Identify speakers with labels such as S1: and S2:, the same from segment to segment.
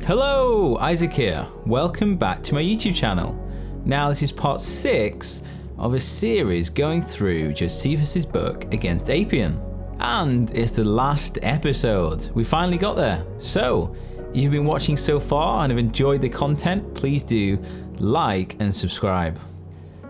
S1: Hello, Isaac here. Welcome back to my YouTube channel. Now this is part 6 of a series going through Josephus' book Against Apion. And it's the last episode. We finally got there. So, if you've been watching so far and have enjoyed the content, please do like and subscribe.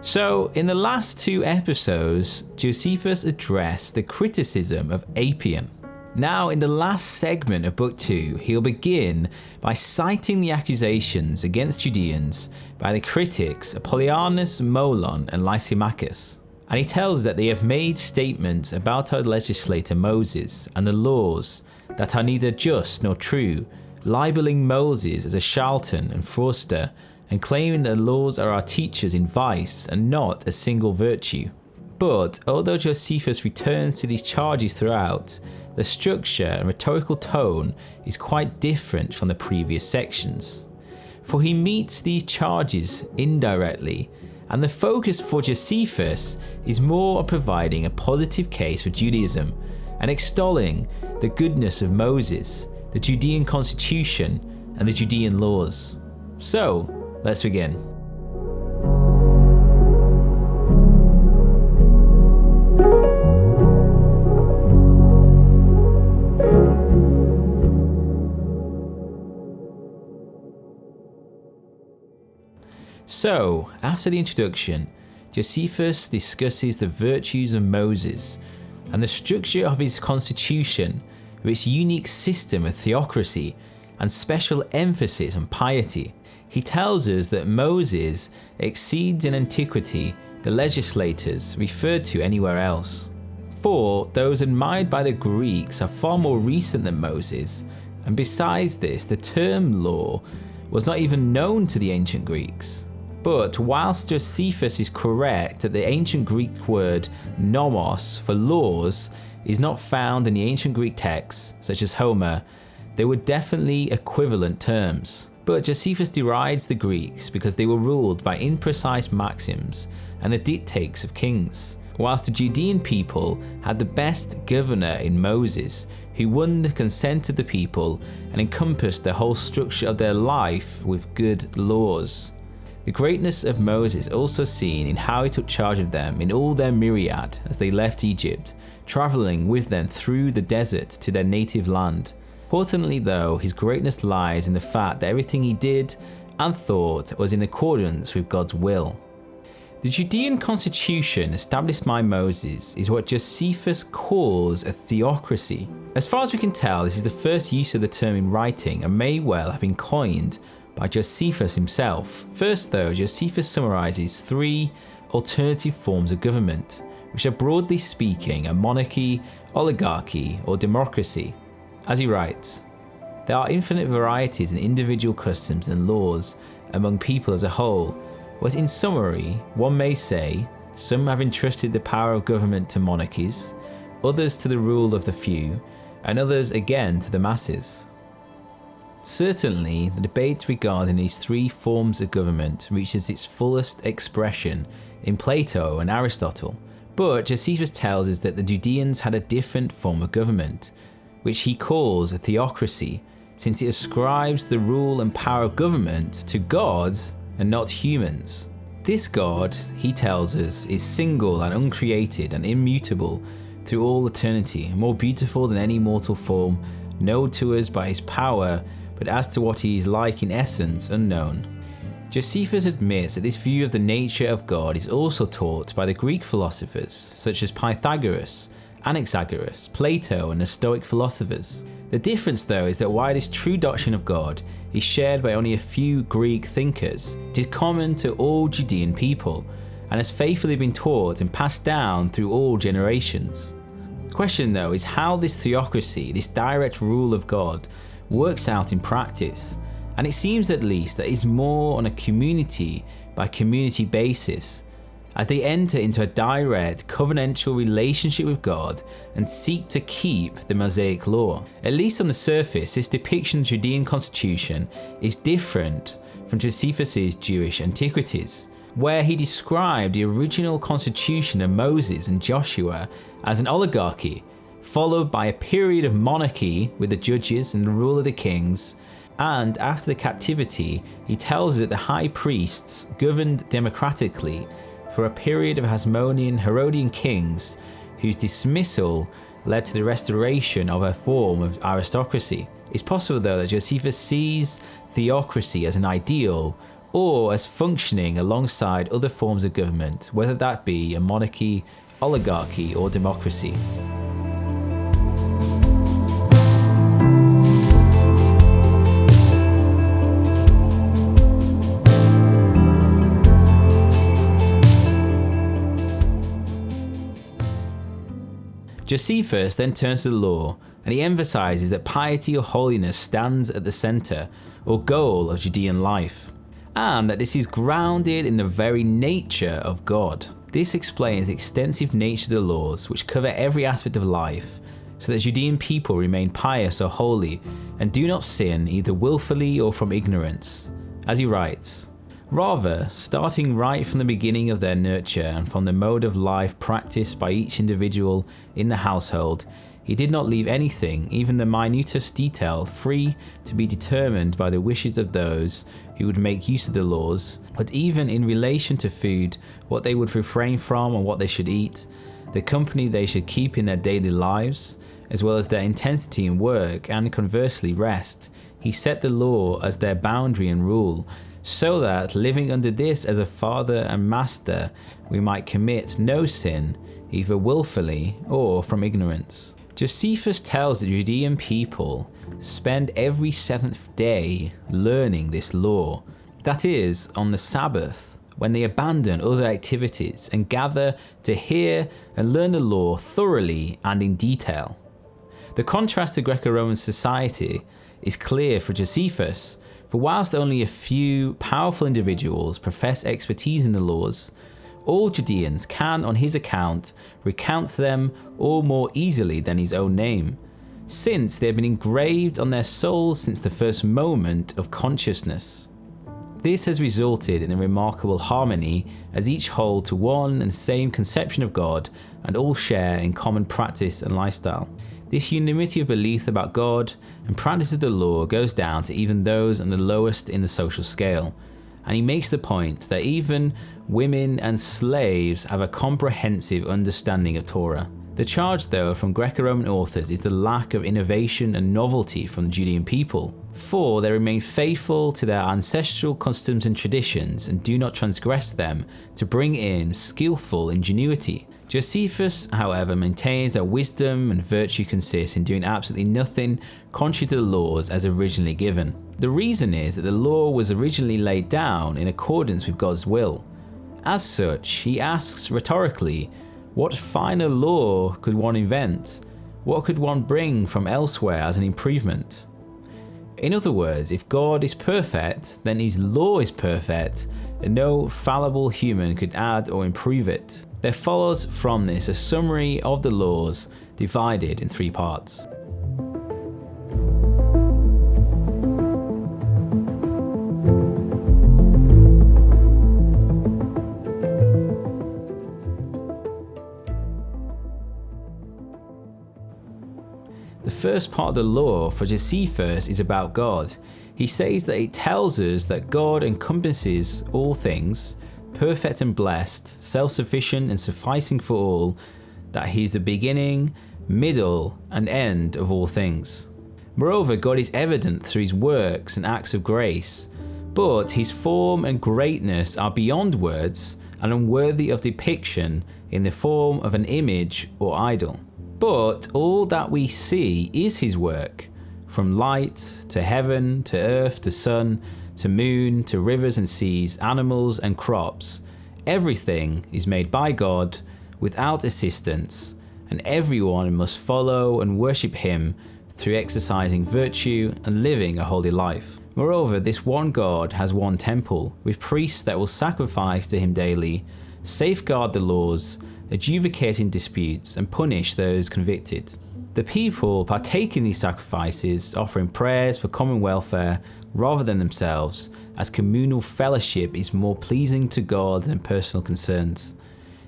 S1: So, in the last 2 episodes, Josephus addressed the criticism of Apion. Now, in the last segment of Book 2, he'll begin by citing the accusations against Judeans by the critics Apollonius Molon and Lysimachus. And he tells us that they have made statements about our legislator Moses and the laws that are neither just nor true, libeling Moses as a charlatan and fraudster, and claiming that the laws are our teachers in vice and not a single virtue. But although Josephus returns to these charges throughout, the structure and rhetorical tone is quite different from the previous sections. For he meets these charges indirectly, and the focus for Josephus is more on providing a positive case for Judaism and extolling the goodness of Moses, the Judean constitution, and the Judean laws. So, let's begin. So, after the introduction, Josephus discusses the virtues of Moses and the structure of his constitution with its unique system of theocracy and special emphasis on piety. He tells us that Moses exceeds in antiquity the legislators referred to anywhere else. For those admired by the Greeks are far more recent than Moses, and besides this, the term law was not even known to the ancient Greeks. But whilst Josephus is correct that the ancient Greek word nomos for laws is not found in the ancient Greek texts, such as Homer, they were definitely equivalent terms. But Josephus derides the Greeks because they were ruled by imprecise maxims and the dictates of kings, whilst the Judean people had the best governor in Moses, who won the consent of the people and encompassed the whole structure of their life with good laws. The greatness of Moses is also seen in how he took charge of them in all their myriad as they left Egypt, travelling with them through the desert to their native land. Importantly though, his greatness lies in the fact that everything he did and thought was in accordance with God's will. The Judean constitution established by Moses is what Josephus calls a theocracy. As far as we can tell, this is the first use of the term in writing and may well have been coined by Josephus himself. First though, Josephus summarizes 3 alternative forms of government, which are broadly speaking a monarchy, oligarchy, or democracy. As he writes, there are infinite varieties in individual customs and laws among people as a whole, but in summary, one may say, some have entrusted the power of government to monarchies, others to the rule of the few, and others again to the masses. Certainly, the debate regarding these 3 forms of government reaches its fullest expression in Plato and Aristotle, but Josephus tells us that the Judeans had a different form of government, which he calls a theocracy, since it ascribes the rule and power of government to gods and not humans. This God, he tells us, is single and uncreated and immutable through all eternity, more beautiful than any mortal form, known to us by his power, but as to what he is like in essence, unknown. Josephus admits that this view of the nature of God is also taught by the Greek philosophers, such as Pythagoras, Anaxagoras, Plato, and the Stoic philosophers. The difference though is that while this true doctrine of God is shared by only a few Greek thinkers, it is common to all Judean people, and has faithfully been taught and passed down through all generations. The question though is how this theocracy, this direct rule of God, works out in practice, and it seems at least that it's more on a community by community basis, as they enter into a direct covenantal relationship with God and seek to keep the Mosaic law. At least on the surface, this depiction of the Judean constitution is different from Josephus' Jewish Antiquities, where he described the original constitution of Moses and Joshua as an oligarchy, followed by a period of monarchy with the judges and the rule of the kings, And after the captivity, he tells us that the high priests governed democratically for a period of Hasmonean Herodian kings whose dismissal led to the restoration of a form of aristocracy. It's possible though that Josephus sees theocracy as an ideal or as functioning alongside other forms of government, whether that be a monarchy, oligarchy or democracy. Josephus then turns to the law, and he emphasizes that piety or holiness stands at the center or goal of Judean life, and that this is grounded in the very nature of God. This explains the extensive nature of the laws, which cover every aspect of life, so that Judean people remain pious or holy and do not sin either willfully or from ignorance. As he writes, rather, starting right from the beginning of their nurture and from the mode of life practiced by each individual in the household, he did not leave anything, even the minutest detail, free to be determined by the wishes of those who would make use of the laws, but even in relation to food, what they would refrain from and what they should eat, the company they should keep in their daily lives, as well as their intensity in work and conversely rest, he set the law as their boundary and rule, so that, living under this as a father and master, we might commit no sin, either willfully or from ignorance. Josephus tells the Judean people spend every seventh day learning this law, that is, on the Sabbath, when they abandon other activities and gather to hear and learn the law thoroughly and in detail. The contrast to Greco-Roman society is clear for Josephus, for whilst only a few powerful individuals profess expertise in the laws, all Judeans can, on his account, recount them all more easily than his own name, since they have been engraved on their souls since the first moment of consciousness. This has resulted in a remarkable harmony, as each hold to one and same conception of God and all share in common practice and lifestyle. This unanimity of belief about God and practice of the law goes down to even those on the lowest in the social scale, and he makes the point that even women and slaves have a comprehensive understanding of Torah. The charge, though, from Greco-Roman authors is the lack of innovation and novelty from the Judean people, for they remain faithful to their ancestral customs and traditions and do not transgress them to bring in skillful ingenuity. Josephus, however, maintains that wisdom and virtue consist in doing absolutely nothing contrary to the laws as originally given. The reason is that the law was originally laid down in accordance with God's will. As such, he asks rhetorically, what finer law could one invent? What could one bring from elsewhere as an improvement? In other words, if God is perfect, then his law is perfect, and no fallible human could add or improve it. There follows from this a summary of the laws divided in three parts. The first part of the law for Josephus is about God. He says that it tells us that God encompasses all things, perfect and blessed, self-sufficient and sufficing for all, that he is the beginning, middle, and end of all things. Moreover, God is evident through his works and acts of grace, but his form and greatness are beyond words and unworthy of depiction in the form of an image or idol. But all that we see is his work, from light to heaven to earth to sun to moon to rivers and seas, animals and crops. Everything is made by God without assistance, and everyone must follow and worship him through exercising virtue and living a holy life. Moreover, this one God has one temple, with priests that will sacrifice to him daily, safeguard the laws, adjudicating disputes, and punish those convicted. The people partake in these sacrifices, offering prayers for common welfare rather than themselves, as communal fellowship is more pleasing to God than personal concerns.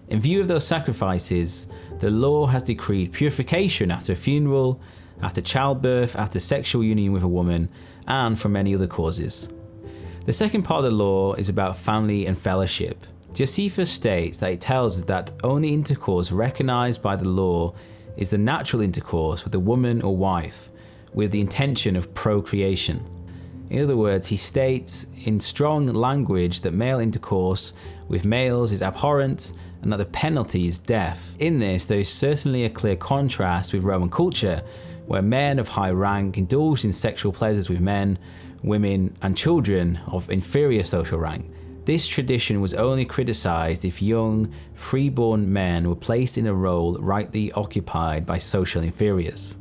S1: In view of those sacrifices, the law has decreed purification after a funeral, after childbirth, after sexual union with a woman, and from many other causes. The second part of the law is about family and fellowship. Josephus states that it tells us that only intercourse recognized by the law is the natural intercourse with a woman or wife, with the intention of procreation. In other words, he states in strong language that male intercourse with males is abhorrent and that the penalty is death. In this, there is certainly a clear contrast with Roman culture, where men of high rank indulged in sexual pleasures with men, women, and children of inferior social rank. This tradition was only criticized if young, freeborn men were placed in a role rightly occupied by social inferiors.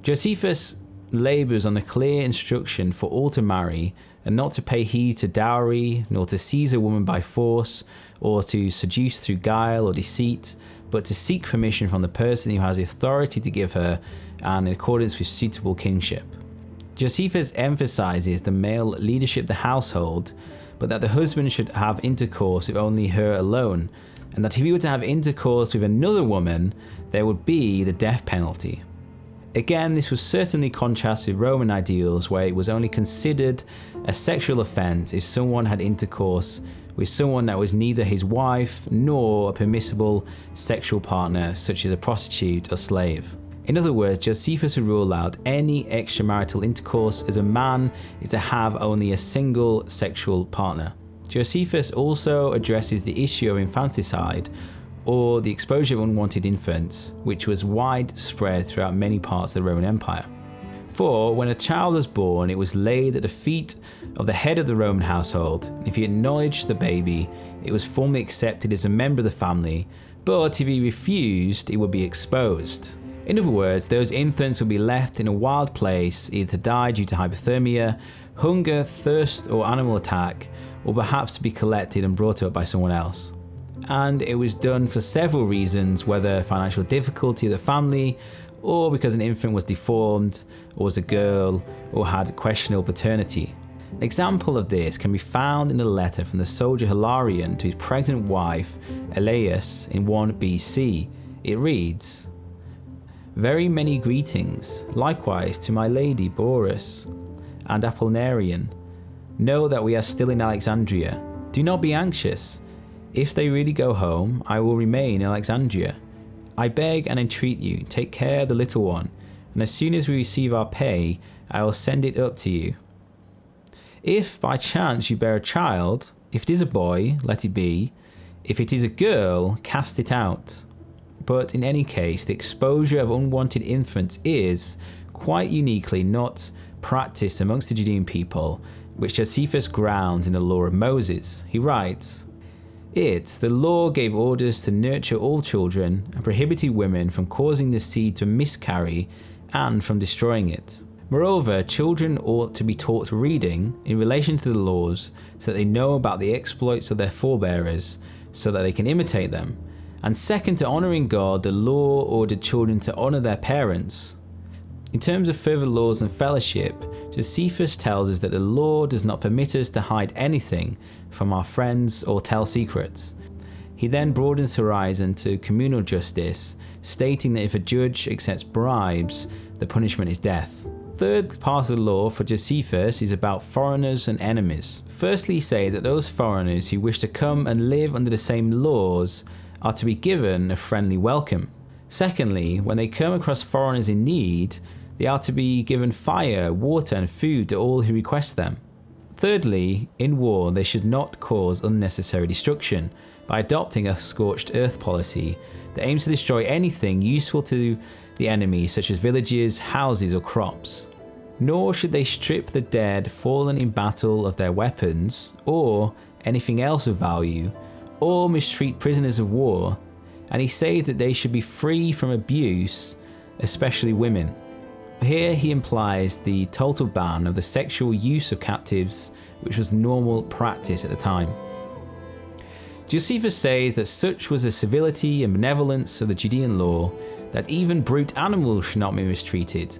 S1: Josephus labors on the clear instruction for all to marry and not to pay heed to dowry, nor to seize a woman by force, or to seduce through guile or deceit, but to seek permission from the person who has the authority to give her, and in accordance with suitable kingship. Josephus emphasizes the male leadership of the household, but that the husband should have intercourse with only her alone, and that if he were to have intercourse with another woman, there would be the death penalty. Again, this was certainly contrasted with Roman ideals, where it was only considered a sexual offence if someone had intercourse with someone that was neither his wife nor a permissible sexual partner, such as a prostitute or slave. In other words, Josephus would rule out any extramarital intercourse, as a man is to have only a single sexual partner. Josephus also addresses the issue of infanticide, or the exposure of unwanted infants, which was widespread throughout many parts of the Roman Empire. For when a child was born, it was laid at the feet of the head of the Roman household. If he acknowledged the baby, it was formally accepted as a member of the family, but if he refused, it would be exposed. In other words, those infants would be left in a wild place, either to die due to hypothermia, hunger, thirst, or animal attack, or perhaps to be collected and brought up by someone else. And it was done for several reasons, whether financial difficulty of the family, or because an infant was deformed, or was a girl, or had questionable paternity. An example of this can be found in a letter from the soldier Hilarion to his pregnant wife, Elias, in 1 BC. It reads, "Very many greetings, likewise to my lady Boris and Apollonian. Know that we are still in Alexandria. Do not be anxious. If they really go home, I will remain in Alexandria. I beg and entreat you, take care of the little one, and as soon as we receive our pay, I will send it up to you. If by chance you bear a child, if it is a boy, let it be. If it is a girl, cast it out. But in any case, the exposure of unwanted infants is, quite uniquely, not practiced amongst the Judean people, which Josephus grounds in the law of Moses. He writes, the law gave orders to nurture all children and prohibited women from causing the seed to miscarry and from destroying it. Moreover, children ought to be taught reading in relation to the laws so that they know about the exploits of their forebearers, so that they can imitate them. And second to honouring God, the law ordered children to honour their parents. In terms of further laws and fellowship, Josephus tells us that the law does not permit us to hide anything from our friends or tell secrets. He then broadens horizon to communal justice, stating that if a judge accepts bribes, the punishment is death. Third part of the law for Josephus is about foreigners and enemies. Firstly, he says that those foreigners who wish to come and live under the same laws are to be given a friendly welcome. Secondly, when they come across foreigners in need, they are to be given fire, water, and food to all who request them. Thirdly, in war, they should not cause unnecessary destruction by adopting a scorched earth policy that aims to destroy anything useful to the enemy, such as villages, houses, or crops. Nor should they strip the dead fallen in battle of their weapons, or anything else of value, or mistreat prisoners of war, and he says that they should be free from abuse, especially women. Here he implies the total ban of the sexual use of captives, which was normal practice at the time. Josephus says that such was the civility and benevolence of the Judean law, that even brute animals should not be mistreated,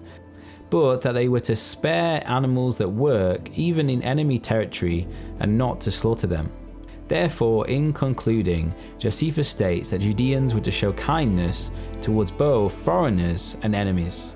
S1: but that they were to spare animals that work even in enemy territory and not to slaughter them. Therefore, in concluding, Josephus states that Judeans were to show kindness towards both foreigners and enemies.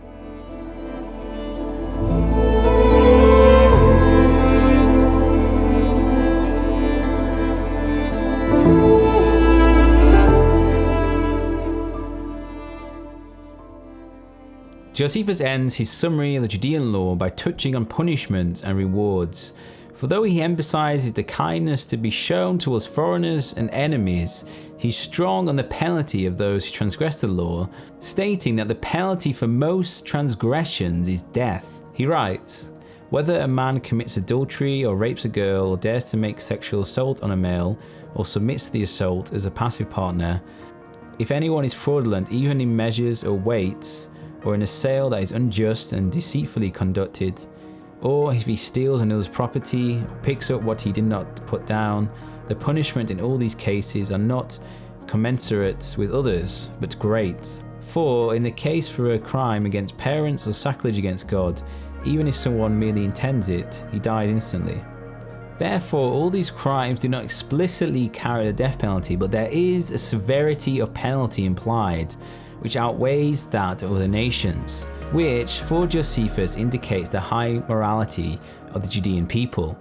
S1: Josephus ends his summary of the Judean law by touching on punishments and rewards. For though he emphasizes the kindness to be shown towards foreigners and enemies, he's strong on the penalty of those who transgress the law, stating that the penalty for most transgressions is death. He writes, "Whether a man commits adultery or rapes a girl or dares to make sexual assault on a male or submits to the assault as a passive partner, if anyone is fraudulent even in measures or weights, or in a sale that is unjust and deceitfully conducted, or if he steals another's property or picks up what he did not put down, the punishment in all these cases are not commensurate with others, but great. For in the case for a crime against parents or sacrilege against God, even if someone merely intends it, he dies instantly. Therefore, all these crimes do not explicitly carry the death penalty, but there is a severity of penalty implied, which outweighs that of other nations, which for Josephus indicates the high morality of the Judean people,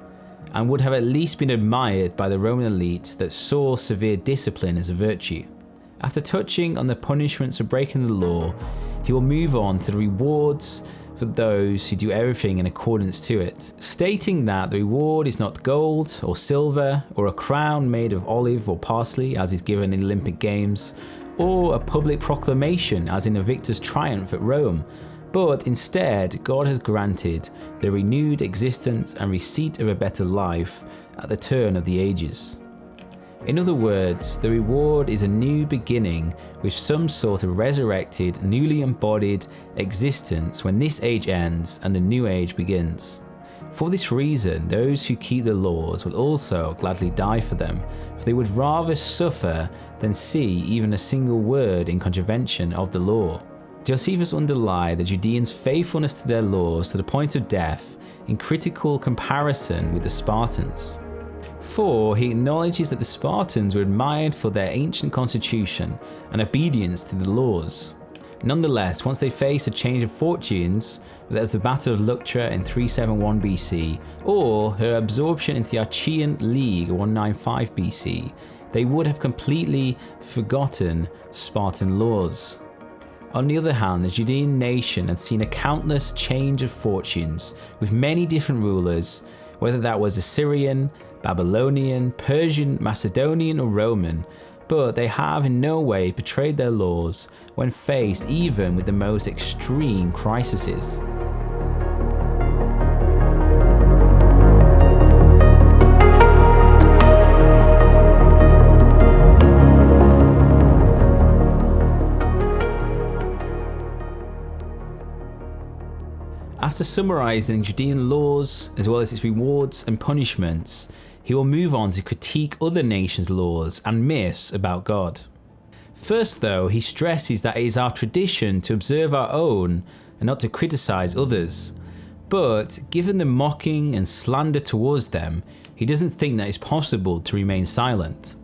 S1: and would have at least been admired by the Roman elite that saw severe discipline as a virtue. After touching on the punishments for breaking the law, he will move on to the rewards for those who do everything in accordance to it, stating that the reward is not gold or silver or a crown made of olive or parsley as is given in Olympic Games, or a public proclamation as in a victor's triumph at Rome, but instead God has granted the renewed existence and receipt of a better life at the turn of the ages. In other words, the reward is a new beginning with some sort of resurrected, newly embodied existence when this age ends and the new age begins. For this reason, those who keep the laws will also gladly die for them, for they would rather suffer than see even a single word in contravention of the law. Josephus underlined the Judeans' faithfulness to their laws to the point of death in critical comparison with the Spartans. For he acknowledges that the Spartans were admired for their ancient constitution and obedience to the laws. Nonetheless, once they faced a change of fortunes, whether as the Battle of Leuctra in 371 BC or her absorption into the Achaean League 195 BC, they would have completely forgotten Spartan laws. On the other hand, the Judean nation had seen a countless change of fortunes with many different rulers, whether that was Assyrian, Babylonian, Persian, Macedonian or Roman, but they have in no way betrayed their laws when faced even with the most extreme crises. After summarising Judean laws as well as its rewards and punishments, he will move on to critique other nations' laws and myths about God. First though, he stresses that it is our tradition to observe our own and not to criticise others. But given the mocking and slander towards them, he doesn't think that it's possible to remain silent.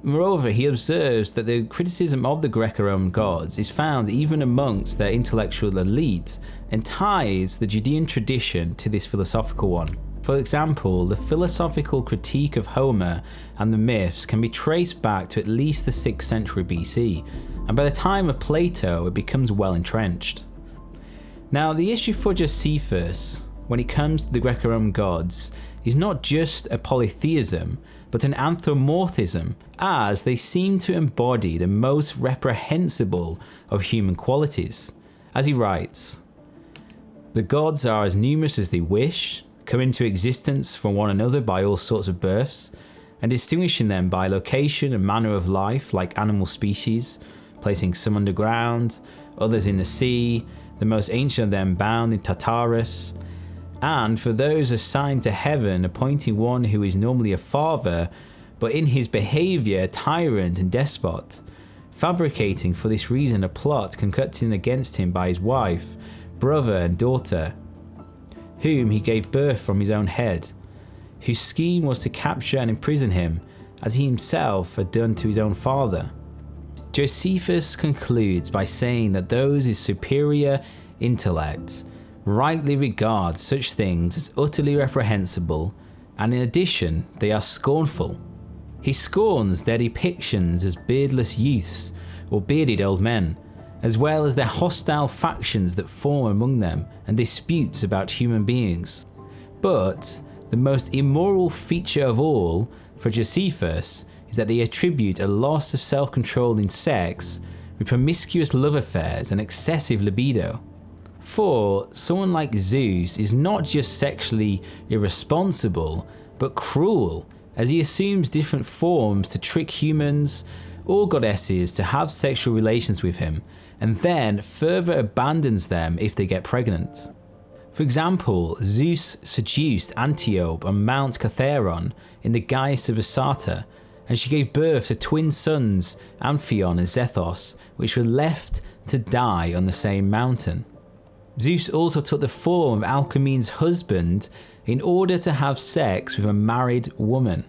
S1: Moreover, he observes that the criticism of the Greco-Roman gods is found even amongst their intellectual elite and ties the Judean tradition to this philosophical one. For example, the philosophical critique of Homer and the myths can be traced back to at least the 6th century BC, and by the time of Plato it becomes well entrenched. Now, the issue for Josephus when it comes to the Greco-Roman gods is not just a polytheism, but an anthropomorphism, as they seem to embody the most reprehensible of human qualities. As he writes, "The gods are as numerous as they wish, come into existence from one another by all sorts of births, and distinguishing them by location and manner of life like animal species, placing some underground, others in the sea, the most ancient of them bound in Tartarus, and for those assigned to heaven appointing one who is normally a father, but in his behaviour a tyrant and despot, fabricating for this reason a plot concocted against him by his wife, brother and daughter, whom he gave birth from his own head, whose scheme was to capture and imprison him, as he himself had done to his own father." Josephus concludes by saying that those with superior intellect rightly regard such things as utterly reprehensible, and in addition they are scornful. He scorns their depictions as beardless youths or bearded old men, as well as their hostile factions that form among them and disputes about human beings. But the most immoral feature of all for Josephus is that they attribute a loss of self-control in sex with promiscuous love affairs and excessive libido. For someone like Zeus is not just sexually irresponsible, but cruel, as he assumes different forms to trick humans or goddesses to have sexual relations with him, and then further abandons them if they get pregnant. For example, Zeus seduced Antiope on Mount Cathaeron in the guise of a satyr, and she gave birth to twin sons, Amphion and Zethos, which were left to die on the same mountain. Zeus also took the form of Alcmene's husband in order to have sex with a married woman.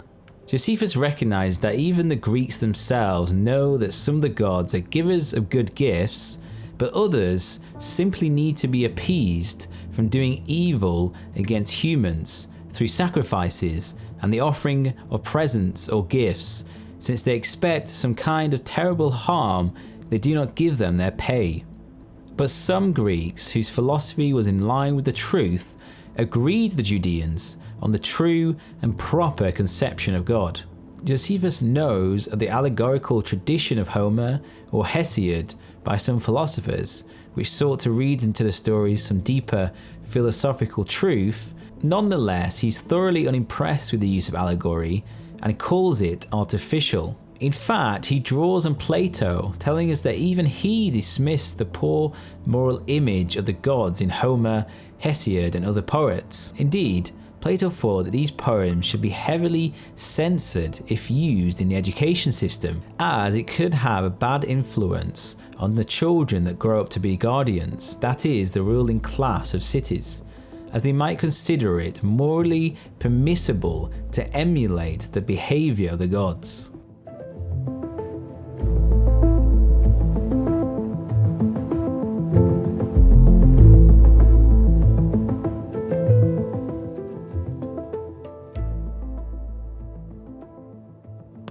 S1: Josephus recognized that even the Greeks themselves know that some of the gods are givers of good gifts, but others simply need to be appeased from doing evil against humans through sacrifices and the offering of presents or gifts, since they expect some kind of terrible harm if they do not give them their pay. But some Greeks, whose philosophy was in line with the truth, agreed with the Judeans on the true and proper conception of God. Josephus knows of the allegorical tradition of Homer or Hesiod by some philosophers, which sought to read into the stories some deeper philosophical truth. Nonetheless, he's thoroughly unimpressed with the use of allegory and calls it artificial. In fact, he draws on Plato, telling us that even he dismissed the poor moral image of the gods in Homer, Hesiod, and other poets. Indeed, Plato thought that these poems should be heavily censored if used in the education system, as it could have a bad influence on the children that grow up to be guardians, that is, the ruling class of cities, as they might consider it morally permissible to emulate the behavior of the gods.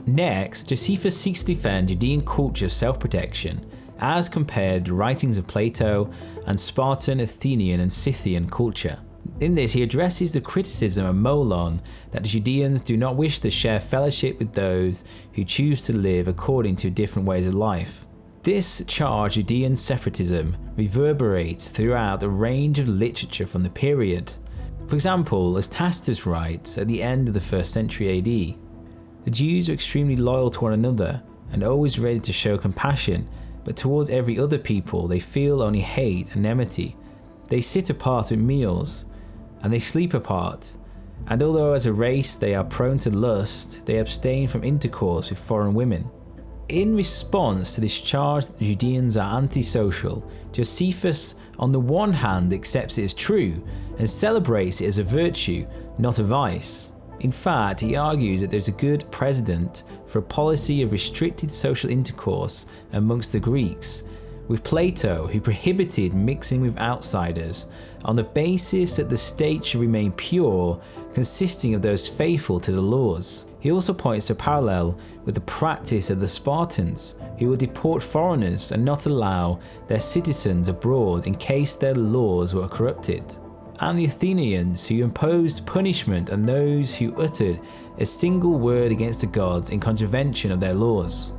S1: Next, Josephus seeks to defend Judean culture's self-protection as compared to writings of Plato and Spartan, Athenian and Scythian culture. In this, he addresses the criticism of Molon that the Judeans do not wish to share fellowship with those who choose to live according to different ways of life. This charge of Judean separatism reverberates throughout a range of literature from the period. For example, as Tacitus writes at the end of the 1st century AD, the Jews are extremely loyal to one another and always ready to show compassion, but towards every other people they feel only hate and enmity. They sit apart at meals, and they sleep apart, and although as a race they are prone to lust, they abstain from intercourse with foreign women. In response to this charge that the Judeans are antisocial, Josephus on the one hand accepts it as true and celebrates it as a virtue, not a vice. In fact, he argues that there's a good precedent for a policy of restricted social intercourse amongst the Greeks, with Plato, who prohibited mixing with outsiders on the basis that the state should remain pure, consisting of those faithful to the laws. He also points to a parallel with the practice of the Spartans, who would deport foreigners and not allow their citizens abroad in case their laws were corrupted, and the Athenians, who imposed punishment on those who uttered a single word against the gods in contravention of their laws.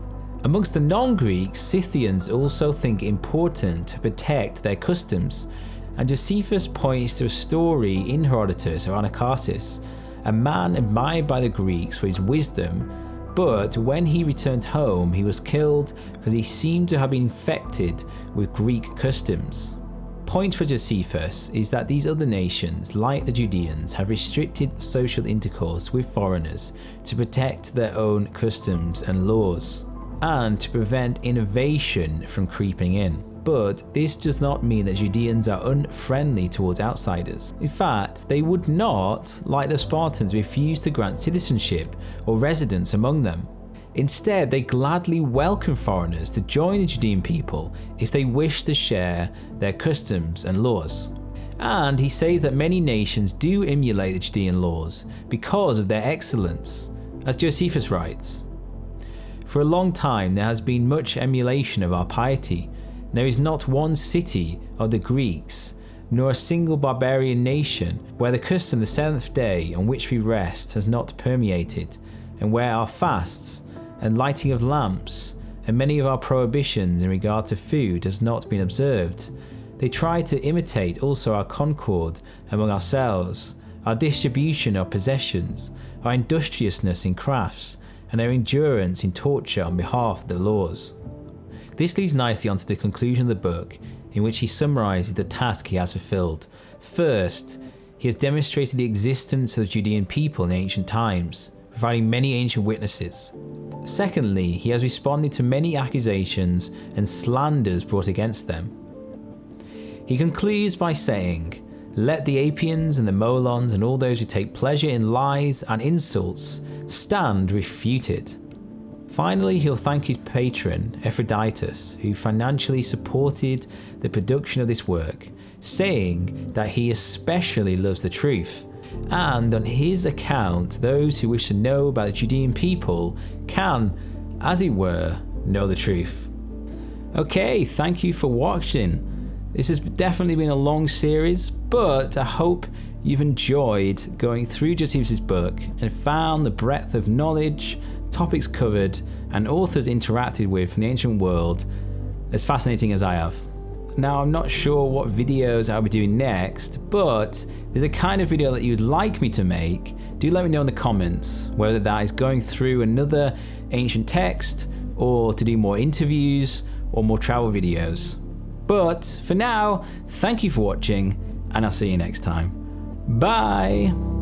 S1: Amongst the non-Greeks, Scythians also think it important to protect their customs, and Josephus points to a story in Herodotus of Anacharsis, a man admired by the Greeks for his wisdom, but when he returned home he was killed because he seemed to have been infected with Greek customs. Point for Josephus is that these other nations, like the Judeans, have restricted social intercourse with foreigners to protect their own customs and laws, and to prevent innovation from creeping in. But this does not mean that Judeans are unfriendly towards outsiders. In fact, they would not, like the Spartans, refuse to grant citizenship or residence among them. Instead, they gladly welcome foreigners to join the Judean people if they wish to share their customs and laws. And he says that many nations do emulate the Judean laws because of their excellence, as Josephus writes. For a long time there has been much emulation of our piety, There is not one city of the Greeks, nor a single barbarian nation, where the custom of the seventh day on which we rest has not permeated, and where our fasts and lighting of lamps and many of our prohibitions in regard to food has not been observed. They try to imitate also our concord among ourselves, our distribution of possessions, our industriousness in crafts, and our endurance in torture on behalf of the laws. This leads nicely onto the conclusion of the book, in which he summarizes the task he has fulfilled. First, he has demonstrated the existence of the Judean people in ancient times, providing many ancient witnesses. Secondly, he has responded to many accusations and slanders brought against them. He concludes by saying, "Let the Apions and the Molons and all those who take pleasure in lies and insults stand refuted." Finally, he'll thank his patron, Epaphroditus, who financially supported the production of this work, saying that he especially loves the truth, and on his account those who wish to know about the Judean people can, as it were, know the truth. Okay, thank you for watching. This has definitely been a long series, but I hope you've enjoyed going through Josephus' book and found the breadth of knowledge, topics covered, and authors interacted with from the ancient world as fascinating as I have. Now, I'm not sure what videos I'll be doing next, but there's a kind of video that you'd like me to make. Do let me know in the comments whether that is going through another ancient text, or to do more interviews or more travel videos. But for now, thank you for watching, and I'll see you next time. Bye!